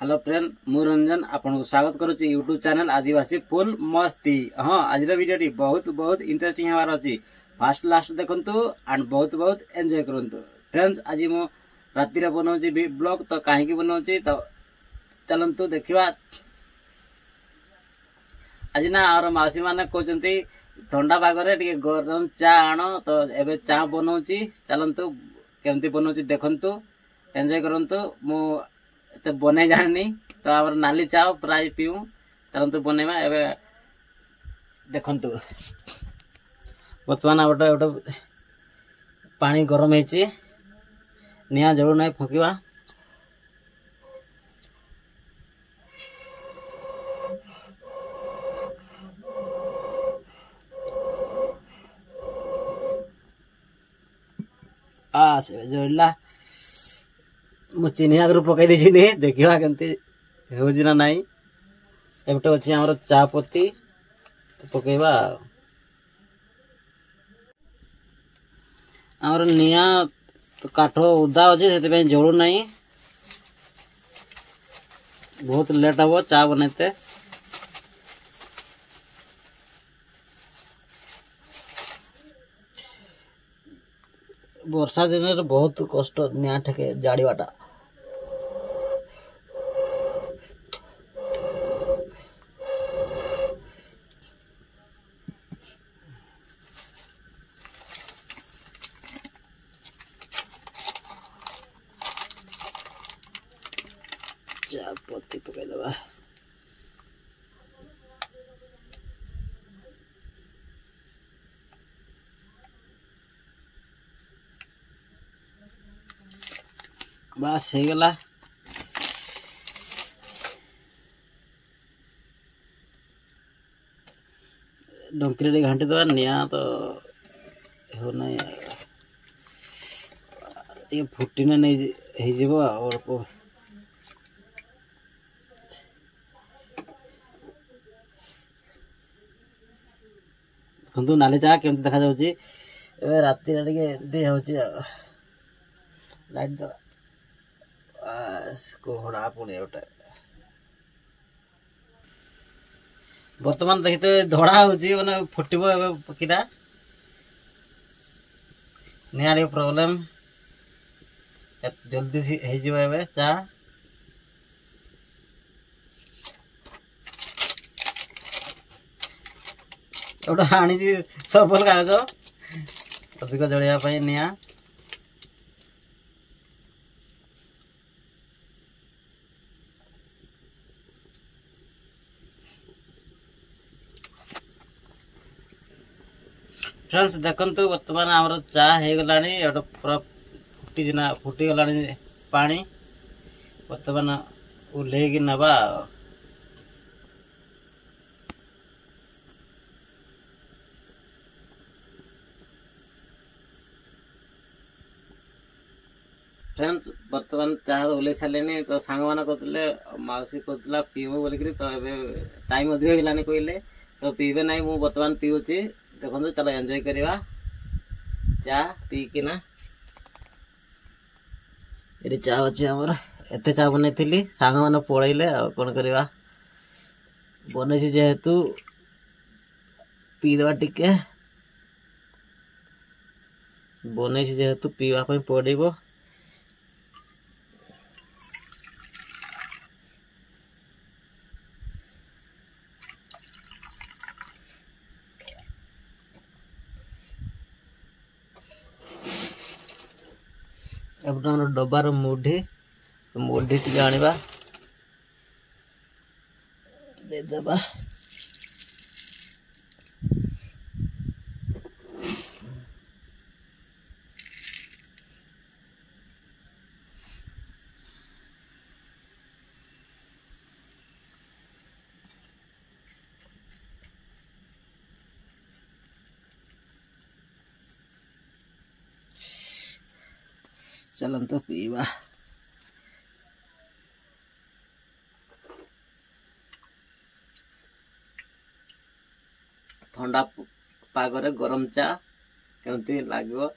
Hello friend मु रंजन आपन को स्वागत करुच्ची यूट्यूब चैनल आदिवासी फुल मस्ती। हाँ आज वीडियो बहुत बहुत इंटरेस्टिंग हमार अच्छी फास्ट लास्ट देखंतु एंड बहुत बहुत एंजॉय करंतु। फ्रेंड्स आज मु राति बनाऊँगी ब्लॉग तो कहीं बनाऊँगी तो चलतु देखा। आज ना और मौसी मैंने कहते ठंडा पागरे टे गरम चा आण तो एबे चा बनाऊँगी चलतु केमती बनाऊँगी देखंतु एंजॉय करंतु। मु तो बने जानी तो आवर नाली चा प्राय पीऊ चलतु बनवा एबे देखंतु। बर्तमान गोटे गोटे पानी गरम होती निआ जलू ना फुकवा जला मु चीनी आगर पकई देछि देखा केमती होना नाई। एपटे अच्छी आमर चा पत्ती पकेबा आमर निया तो काठ उदा अच्छे से जलू ना बहुत लेट हम चा बनते। वर्षा दिन बहुत कष्ट निया ठेके जाड़ीवाटा। चा पत्ती पकई दबा बस हो गला। डंकी घाटी दबा निया तो होना ये फुटिना नहीं अल्प देखु नाली चा केमती देखा जाउची। ए राति टे लाइट दबा कोहड़ा पुणी गोटे बर्तमान देखते धड़ा होची माने फुटबो एबे पकीरा निया प्रॉब्लम जल्दी हो जिवो एबे चा। गोटे आनी सबल कागज अधिक जलिया निया फ्रेंड्स देखंतु वर्तमान आमर चा हो गलानी पूरा फुटी गलानी पानी वर्तमान उल्लेकी नबा। फ्रेंड्स वर्तमान चाह ओल्ले सारे तो सांग मैंने कहते मौसी कहला पीबू बोलिक तो टाइम अधिक होगलानी कहले तो पीबे ना मु बर्तमान पीऊँगी देखो। चलो एंजॉय करवा चा पीकिना ये चा अच्छे आमर एत चा बनई सांग मैंने पलैले कौन करवा बनई जेहेतु पीदे टिके बनई जेहेतु पीवाई पड़ो। डबार मुढ़ी मुढ़ी टी आनिबा देदेबा चलते पीवा। ठंडा पागरे गरम चा केमती लगे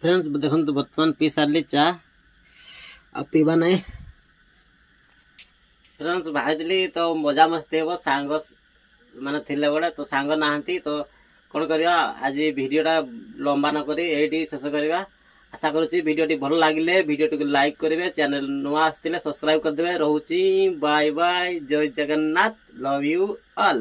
फ्रेंड्स देखो बर्तमान पी सारे चा आ पीवा नहीं फ्रेंड्स भाई तो मजा मस्ती हे सांग माने थिले बड़े तो सांग नहांती तो कौन करवा आज वीडियोटा लंबा न करी एठी शेष करवा आशा करुच्ची वीडियोटी भल लगिले वीडियोटी लाइक करेंगे चैनल नुआ आसते सब्सक्राइब करदे रोची बाय बाय जय जगन्नाथ लव यू ऑल।